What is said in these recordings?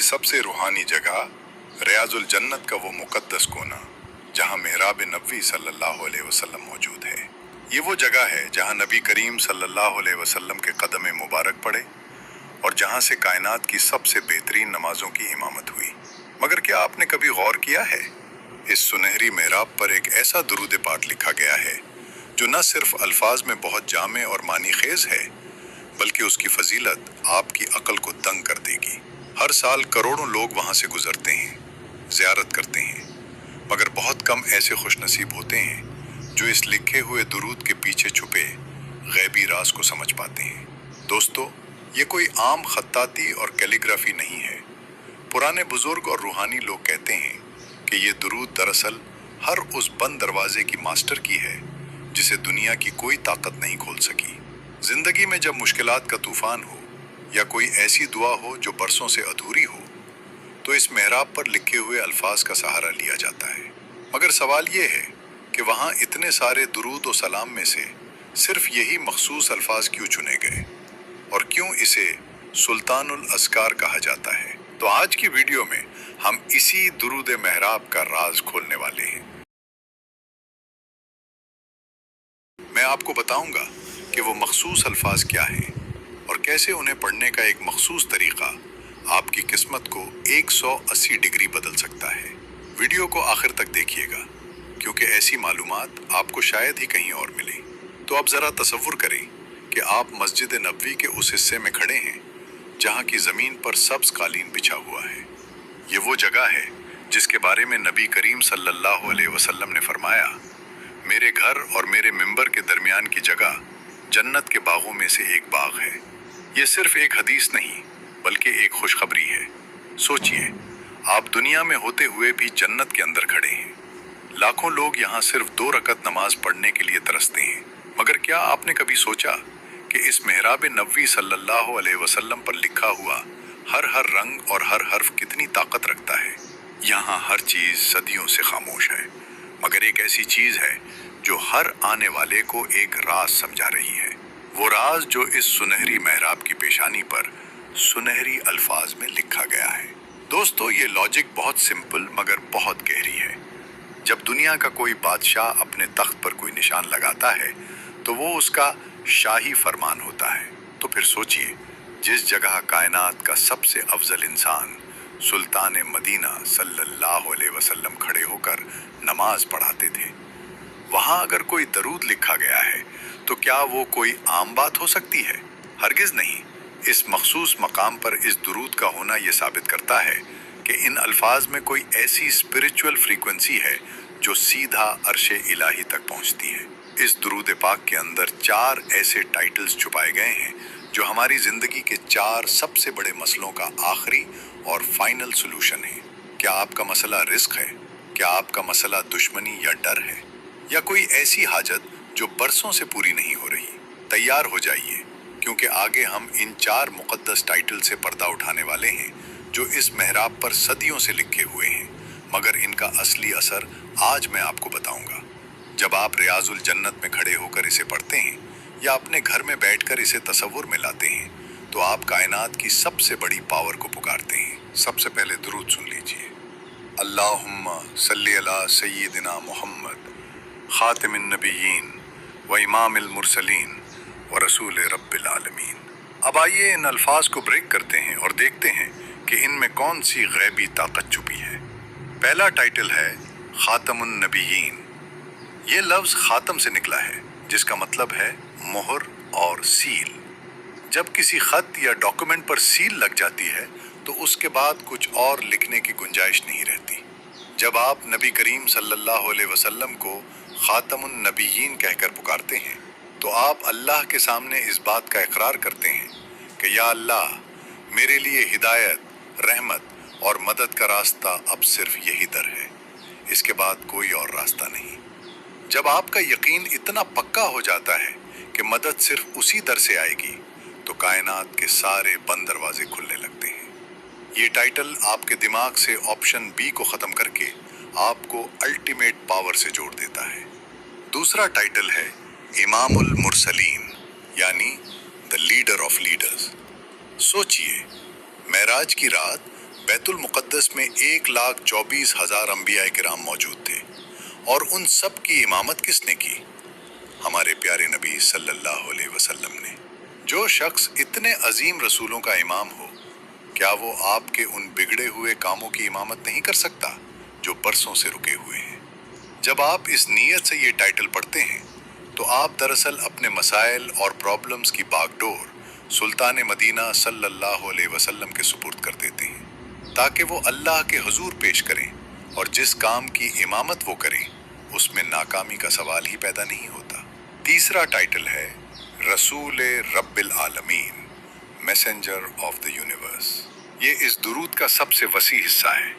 सबसे रूहानी जगह रियाजुल जन्नत का वो मुकद्दस कोना जहाँ मेहराब नबी सल्लल्लाहु अलैहि वसल्लम मौजूद है। ये वो जगह है जहाँ नबी करीम सल्लल्लाहु अलैहि वसल्लम के कदम मुबारक पड़े और जहाँ से कायनात की सबसे बेहतरीन नमाजों की इमामत हुई। मगर क्या आपने कभी गौर किया है, इस सुनहरी मेहराब पर एक ऐसा दुरूद पाक लिखा गया है जो न सिर्फ अल्फाज में बहुत जामे और मानी खेज है, बल्कि उसकी फजीलत आपकी अक्ल को दंग कर देगी। हर साल करोड़ों लोग वहाँ से गुजरते हैं, ज़ियारत करते हैं, मगर बहुत कम ऐसे खुशनसीब होते हैं जो इस लिखे हुए दुरूद के पीछे छुपे गैबी राज को समझ पाते हैं। दोस्तों, ये कोई आम खत्ताती और कैलीग्राफी नहीं है। पुराने बुजुर्ग और रूहानी लोग कहते हैं कि ये दुरूद दरअसल हर उस बंद दरवाजे की मास्टर की है जिसे दुनिया की कोई ताकत नहीं खोल सकी। जिंदगी में जब मुश्किलात का तूफान हो या कोई ऐसी दुआ हो जो बरसों से अधूरी हो, तो इस मेहराब पर लिखे हुए अल्फाज का सहारा लिया जाता है। मगर सवाल ये है कि वहाँ इतने सारे दुरूद और सलाम में से सिर्फ यही मखसूस अल्फाज क्यों चुने गए और क्यों इसे सुल्तानुल अस्कार कहा जाता है। तो आज की वीडियो में हम इसी दुरूद मेहराब का राज खोलने वाले हैं। मैं आपको बताऊंगा कि वो मखसूस अल्फाज क्या हैं और कैसे उन्हें पढ़ने का एक मखसूस तरीका आपकी किस्मत को 180 डिग्री बदल सकता है। वीडियो को आखिर तक देखिएगा क्योंकि ऐसी मालूमात आपको शायद ही कहीं और मिले। तो अब जरा तसव्वुर करें कि आप मस्जिद नबवी के उस हिस्से में खड़े हैं जहाँ की ज़मीन पर सब्ज कालीन बिछा हुआ है। ये वो जगह है जिसके बारे में नबी करीम सल्लल्लाहु अलैहि वसल्लम ने फरमाया, मेरे घर और मेरे मिंबर के दरमियान की जगह जन्नत के बागों में से एक बाग है। ये सिर्फ एक हदीस नहीं बल्कि एक खुशखबरी है। सोचिए, आप दुनिया में होते हुए भी जन्नत के अंदर खड़े हैं। लाखों लोग यहाँ सिर्फ 2 रकत नमाज पढ़ने के लिए तरसते हैं, मगर क्या आपने कभी सोचा कि इस मेहराब नबवी सल्लल्लाहु अलैहि वसल्लम पर लिखा हुआ हर रंग और हर हर्फ कितनी ताकत रखता है। यहाँ हर चीज सदियों से खामोश है, मगर एक ऐसी चीज है जो हर आने वाले को एक राज समझा रही है। वो राज जो इस सुनहरी मेहराब की पेशानी पर सुनहरी अल्फाज में लिखा गया है। दोस्तों, ये लॉजिक बहुत सिंपल मगर बहुत गहरी है। जब दुनिया का कोई बादशाह अपने तख्त पर कोई निशान लगाता है तो वो उसका शाही फरमान होता है। तो फिर सोचिए, जिस जगह कायनात का सबसे अफजल इंसान सुल्तान मदीना सल्लल्लाहु अलैहि वसल्लम खड़े होकर नमाज पढ़ाते थे, वहाँ अगर कोई दरूद लिखा गया है तो क्या वो कोई आम बात हो सकती है? हरगिज नहीं। इस मखसूस मकाम पर इस दुरूद का होना ये साबित करता है कि इन अल्फाज में कोई ऐसी स्पिरिचुअल फ्रीक्वेंसी है जो सीधा अर्शे इलाही तक पहुँचती है। इस दुरूद पाक के अंदर 4 ऐसे टाइटल्स छुपाए गए हैं जो हमारी जिंदगी के 4 सबसे बड़े मसलों का आखिरी और फाइनल सोल्यूशन है। क्या आपका मसला रिस्क है? क्या आपका मसला दुश्मनी या डर है? या कोई ऐसी हाजत जो बरसों से पूरी नहीं हो रही? तैयार हो जाइए, क्योंकि आगे हम इन 4 मुकद्दस टाइटल से पर्दा उठाने वाले हैं जो इस मेहराब पर सदियों से लिखे हुए हैं, मगर इनका असली असर आज मैं आपको बताऊंगा। जब आप रियाजुल जन्नत में खड़े होकर इसे पढ़ते हैं या अपने घर में बैठकर इसे तसव्वुर में लाते हैं, तो आप कायनात की सबसे बड़ी पावर को पुकारते हैं। सबसे पहले दुरूद सुन लीजिए। अल्लाहुम्मा सल्ली अला सय्यिदिना मुहम्मद खातिमिन नबिय्यीन व इमामिल मुरसलीन व रसूल रब्बिल आलमीन। अब आइए इन अल्फाज को ब्रेक करते हैं और देखते हैं कि इनमें कौन सी गैबी ताकत छुपी है। पहला टाइटल है खातमुन नबिय्यीन। ये लफ्ज खातम से निकला है, जिसका मतलब है मोहर और सील। जब किसी खत या डॉक्यूमेंट पर सील लग जाती है तो उसके बाद कुछ और लिखने की गुंजाइश नहीं रहती। जब आप नबी करीम सल्लल्लाहु अलैहि वसल्लम को खातमुन नबिय्यीन कहकर पुकारते हैं तो आप अल्लाह के सामने इस बात का इकरार करते हैं कि या अल्लाह, मेरे लिए हिदायत, रहमत और मदद का रास्ता अब सिर्फ यही दर है, इसके बाद कोई और रास्ता नहीं। जब आपका यकीन इतना पक्का हो जाता है कि मदद सिर्फ उसी दर से आएगी, तो कायनात के सारे बंद दरवाजे खुलने लगते हैं। ये टाइटल आपके दिमाग से ऑप्शन बी को खत्म करके आपको अल्टीमेट पावर से जोड़ देता है। दूसरा टाइटल है इमामुल मुरसलीन, यानी द लीडर ऑफ लीडर्स। सोचिए, मेराज की रात बैतुल मुक़द्दस में 1,24,000 अंबिया किराम मौजूद थे, और उन सब की इमामत किसने की? हमारे प्यारे नबी सल्लल्लाहु अलैहि वसल्लम ने। जो शख्स इतने अजीम रसूलों का इमाम हो, क्या वो आपके उन बिगड़े हुए कामों की इमामत नहीं कर सकता जो बरसों से रुके हुए हैं? जब आप इस नीयत से ये टाइटल पढ़ते हैं तो आप दरअसल अपने मसाइल और प्रॉब्लम्स की बागडोर सुल्तान मदीना सल्लल्लाहु अलैहि वसल्लम के सुपुर्द कर देते हैं, ताकि वो अल्लाह के हुजूर पेश करें, और जिस काम की इमामत वो करें उसमें नाकामी का सवाल ही पैदा नहीं होता। तीसरा टाइटल है रसूल रब्बिल आलमीन, मैसेंजर ऑफ द यूनिवर्स। ये इस दुरूद का सबसे वसी हिस्सा है।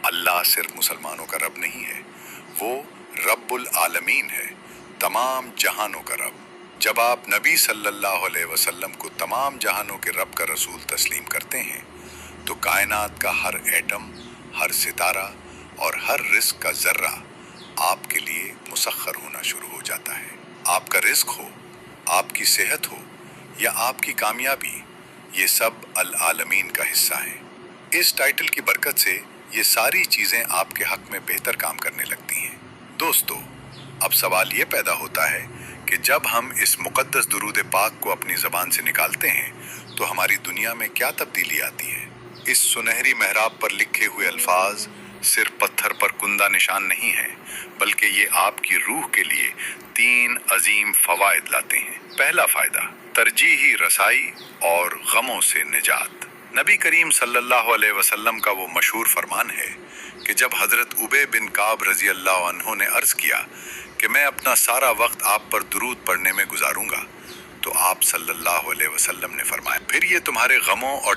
अल्लाह सिर्फ मुसलमानों का रब नहीं है, वो रब्बुल आलमीन है, तमाम जहानों का रब। जब आप नबी सल्लल्लाहु अलैहि वसल्लम को तमाम जहानों के रब का रसूल तस्लीम करते हैं तो कायनात का हर एटम, हर सितारा और हर रिस्क का जर्रा आपके लिए मुसख्खर होना शुरू हो जाता है। आपका रिस्क हो, आपकी सेहत हो या आपकी कामयाबी, ये सब अल आलमीन का हिस्सा है। इस टाइटल की बरकत से ये सारी चीजें आपके हक में बेहतर काम करने लगती हैं। दोस्तों, अब सवाल ये पैदा होता है कि जब हम इस मुकद्दस दुरूद पाक को अपनी ज़बान से निकालते हैं तो हमारी दुनिया में क्या तब्दीली आती है? इस सुनहरी मेहराब पर लिखे हुए अल्फाज सिर्फ पत्थर पर कुंदा निशान नहीं है, बल्कि ये आपकी रूह के लिए 3 अजीम फवायद लाते हैं। पहला फ़ायदा, तरजीही रसाई और गमों से निजात। नबी करीम सल्लल्लाहु अलैहि वसल्लम का वो मशहूर फरमान है कि जब हज़रत उबे बिन काब रज़ी अल्लाह अन्हु ने अर्ज़ किया कि मैं अपना सारा वक्त आप पर दुरूद पढ़ने में गुजारूंगा, तो आप सल्लल्लाहु अलैहि वसल्लम ने फरमाया, फिर ये तुम्हारे गमों और